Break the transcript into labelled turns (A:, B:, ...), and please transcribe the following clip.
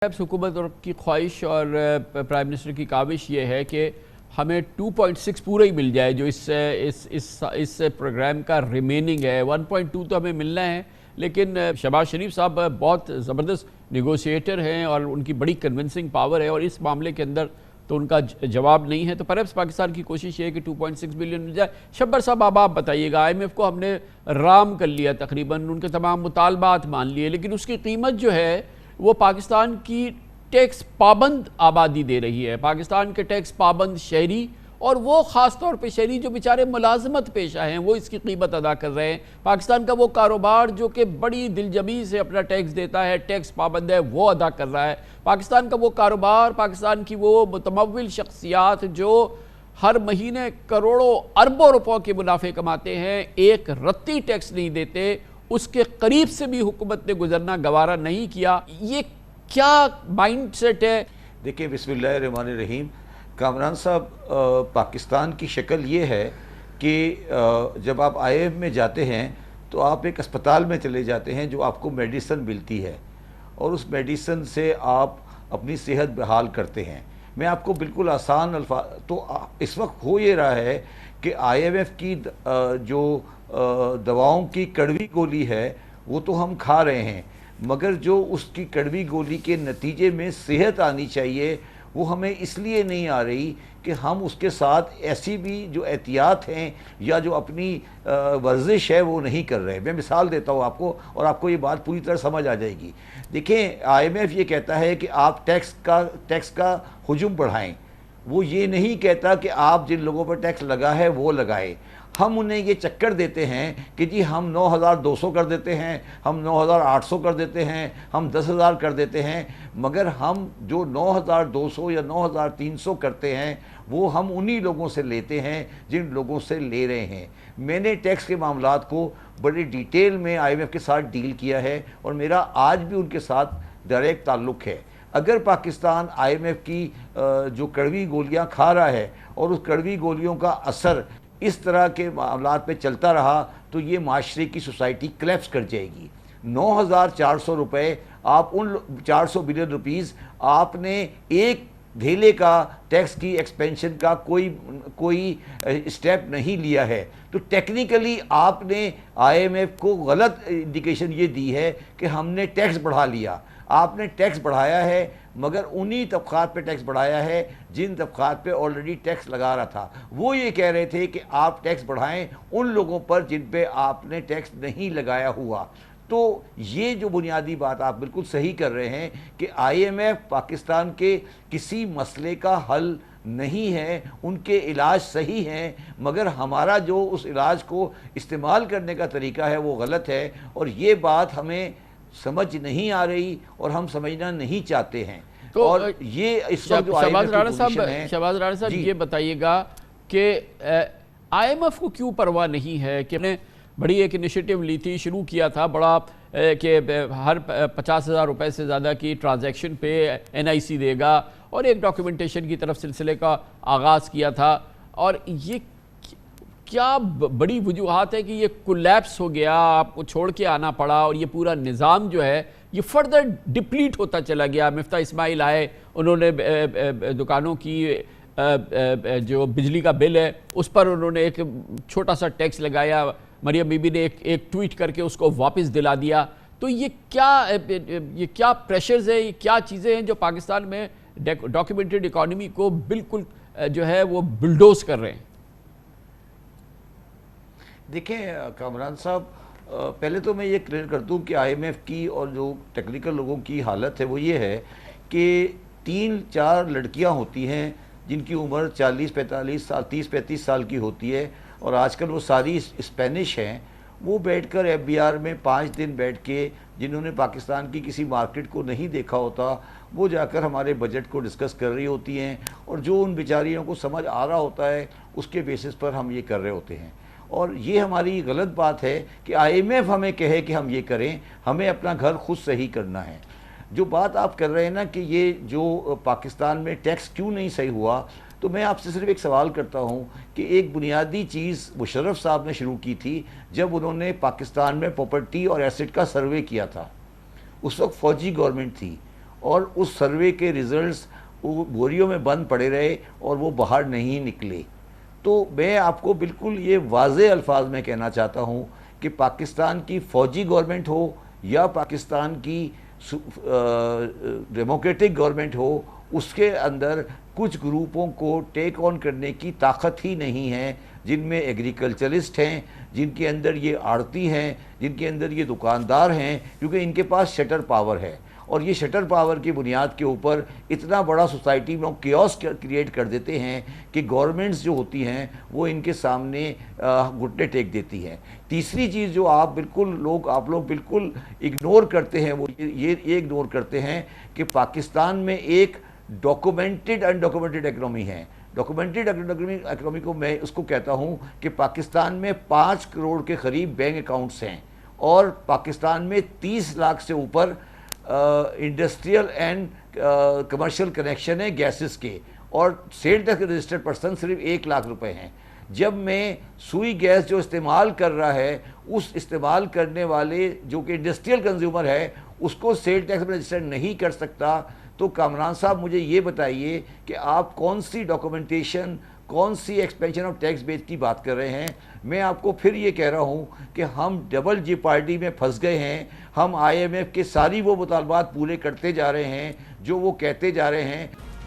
A: हुकूमत और की ख्वाहिश और प्राइम मिनिस्टर की काविश ये है कि हमें 2.6 पूरा ही मिल जाए जो इस प्रोग्राम का रिमेनिंग है। 1.2 तो हमें मिलना है, लेकिन शहबाज शरीफ साहब बहुत ज़बरदस्त नेगोशिएटर हैं और उनकी बड़ी कन्विंसिंग पावर है और इस मामले के अंदर तो उनका जवाब नहीं है। तो परहैप्स पाकिस्तान की कोशिश ये है कि 2.6 बिलियन मिल जाए। शब्बर साहब अब आप बताइएगा, IMF को हमने राम कर लिया, तकरीबन उनके तमाम मुतालबात मान लिए, लेकिन उसकी कीमत जो है वो पाकिस्तान की टैक्स पाबंद आबादी दे रही है, पाकिस्तान के टैक्स पाबंद शहरी, और वो ख़ास तौर पे शहरी जो बेचारे मुलाजमत पेशा हैं वो इसकी कीमत अदा कर रहे हैं। पाकिस्तान का वो कारोबार जो कि बड़ी दिलजमी से अपना टैक्स देता है, टैक्स पाबंद है, वो अदा कर रहा है। पाकिस्तान का वो कारोबार, पाकिस्तान की वो मुतमव्विल शख्सियात जो हर महीने करोड़ों अरबों रुपयों के मुनाफे कमाते हैं, एक रत्ती टैक्स नहीं देते, उसके करीब से भी हुकूमत ने गुजरना गवारा नहीं किया। ये क्या माइंड सेट है?
B: देखिए, बिस्मिल्लाहिर्रहमानिर्रहीम, कामरान साहब, पाकिस्तान की शक्ल ये है कि जब आप IMF में जाते हैं तो आप एक अस्पताल में चले जाते हैं जो आपको मेडिसिन मिलती है और उस मेडिसिन से आप अपनी सेहत बहाल करते हैं। मैं आपको बिल्कुल आसान अल्फाज, तो इस वक्त हो ये रहा है कि IMF की जो दवाओं की कड़वी गोली है वो तो हम खा रहे हैं, मगर जो उसकी कड़वी गोली के नतीजे में सेहत आनी चाहिए वो हमें इसलिए नहीं आ रही कि हम उसके साथ ऐसी भी जो एहतियात हैं या जो अपनी वर्जिश है वो नहीं कर रहे। मैं मिसाल देता हूँ आपको और आपको ये बात पूरी तरह समझ आ जाएगी। देखें, IMF ये कहता है कि आप टैक्स का हुजूम बढ़ाएं, वो ये नहीं कहता कि आप जिन लोगों पर टैक्स लगा है वो लगाएं। हम उन्हें ये चक्कर देते हैं कि जी हम 9,200 कर देते हैं, हम 9,800 कर देते हैं, हम 10,000 कर देते हैं, मगर हम जो 9,200 या 9,300 करते हैं वो हम उन्हीं लोगों से लेते हैं जिन लोगों से ले रहे हैं। मैंने टैक्स के मामलात को बड़ी डिटेल में IMF के साथ डील किया है और मेरा आज भी उनके साथ डायरेक्ट ताल्लुक़ है। अगर पाकिस्तान IMF की जो कड़वी गोलियां खा रहा है और उस कड़वी गोलियों का असर इस तरह के मामलात पे चलता रहा तो ये माशरे की सोसाइटी क्लैप्स कर जाएगी। 9,400 रुपये आप उन 400 बिलियन रुपीस आपने एक धेले का टैक्स की एक्सपेंशन का कोई स्टेप नहीं लिया है, तो टेक्निकली आपने IMF को गलत इंडिकेशन ये दी है कि हमने टैक्स बढ़ा लिया। आपने टैक्स बढ़ाया है मगर उन्हीं तबक़ात पे टैक्स बढ़ाया है जिन तबक़ात पे ऑलरेडी टैक्स लगा रहा था। वो ये कह रहे थे कि आप टैक्स बढ़ाएं उन लोगों पर जिन पे आपने टैक्स नहीं लगाया हुआ। तो ये जो बुनियादी बात आप बिल्कुल सही कर रहे हैं कि IMF पाकिस्तान के किसी मसले का हल नहीं है, उनके इलाज सही हैं, मगर हमारा जो उस इलाज को इस्तेमाल करने का तरीका है वो गलत है और ये बात हमें समझ नहीं आ रही और हम समझना नहीं चाहते हैं। तो और ये इस वक्त जो
A: शहबाज राणा साहब ये बताइएगा कि IMF को क्यों परवाह नहीं है कि हमने बड़ी एक इनिशिएटिव ली थी, शुरू किया था बड़ा कि हर 50,000 रुपये से ज़्यादा की ट्रांजैक्शन पे NIC देगा और एक डॉक्यूमेंटेशन की तरफ सिलसिले का आगाज़ किया था, और ये क्या बड़ी वजूहात है कि ये कोलैप्स हो गया, आपको छोड़ के आना पड़ा और ये पूरा निज़ाम जो है ये फर्दर डिप्लीट होता चला गया। मिफ्ता इस्माइल आए, उन्होंने दुकानों की जो बिजली का बिल है उस पर उन्होंने एक छोटा सा टैक्स लगाया, मरियम बीबी ने एक ट्वीट करके उसको वापस दिला दिया। तो ये क्या प्रेशर्स है, ये क्या चीज़ें हैं जो पाकिस्तान में डॉक्यूमेंटेड इकॉनमी को बिल्कुल जो है वो बुलडोज कर रहे हैं?
B: देखें कामरान साहब, पहले तो मैं ये क्लियर कर दूं कि IMF की और जो टेक्निकल लोगों की हालत है वो ये है कि 3-4 लड़कियां होती हैं जिनकी उम्र 40-45 साल 30-35 साल की होती है और आजकल वो सारी स्पेनिश हैं। वो बैठकर FBR में 5 दिन बैठ के, जिन्होंने पाकिस्तान की किसी मार्केट को नहीं देखा होता, वो जाकर हमारे बजट को डिस्कस कर रही होती हैं और जो उन बेचारियों को समझ आ रहा होता है उसके बेसिस पर हम ये कर रहे होते हैं। और ये हमारी गलत बात है कि IMF हमें कहे कि हम ये करें, हमें अपना घर खुद सही करना है। जो बात आप कर रहे हैं ना कि ये जो पाकिस्तान में टैक्स क्यों नहीं सही हुआ, तो मैं आपसे सिर्फ एक सवाल करता हूँ कि एक बुनियादी चीज़ मुशर्रफ साहब ने शुरू की थी जब उन्होंने पाकिस्तान में प्रॉपर्टी और एसेट का सर्वे किया था। उस वक्त फौजी गवर्नमेंट थी اور اس سروے کے ریزلٹس وہ بوریوں میں بند پڑے رہے اور وہ باہر نہیں نکلے. تو میں آپ کو بالکل یہ واضح الفاظ میں کہنا چاہتا ہوں کہ پاکستان کی فوجی گورنمنٹ ہو یا پاکستان کی ڈیموکریٹک گورنمنٹ ہو، اس کے اندر کچھ گروپوں کو ٹیک آن کرنے کی طاقت ہی نہیں ہے، جن میں ایگریکلچرسٹ ہیں، جن کے اندر یہ آڑتی ہیں، جن کے اندر یہ دکاندار ہیں، کیونکہ ان کے پاس شٹر پاور ہے. اور یہ شٹر پاور کی بنیاد کے اوپر اتنا بڑا سوسائٹی میں کیوس کریٹ کر دیتے ہیں کہ گورنمنٹس جو ہوتی ہیں وہ ان کے سامنے گھٹنے ٹیک دیتی ہیں. تیسری چیز جو آپ لوگ بالکل اگنور کرتے ہیں، وہ یہ اگنور کرتے ہیں کہ پاکستان میں ایک ڈاکومنٹڈ انڈاکومنٹڈ اکنامی ہے. ڈاکومنٹڈ اکنامی کو میں اس کو کہتا ہوں کہ پاکستان میں 5 کروڑ کے قریب بینک اکاؤنٹس ہیں اور پاکستان میں 30 لاکھ سے اوپر انڈسٹریل اینڈ کمرشل کنیکشن ہے گیسز کے، اور سیل ٹیکس رجسٹرڈ پرسن صرف 1 لاکھ روپے ہیں. جب میں سوئی گیس جو استعمال کر رہا ہے، اس استعمال کرنے والے جو کہ انڈسٹریل کنزیومر ہے، اس کو سیل ٹیکس میں رجسٹر نہیں کر سکتا، تو کامران صاحب مجھے یہ بتائیے کہ آپ کون سی ڈاکومنٹیشن، کون سی ایکسپینشن آف ٹیکس بیس کی بات کر رہے ہیں؟ میں آپ کو پھر یہ کہہ رہا ہوں کہ ہم ڈبل جی پارٹی میں پھنس گئے ہیں. ہم آئی ایم ایف کے ساری وہ مطالبات پورے کرتے جا رہے ہیں جو وہ کہتے جا رہے ہیں.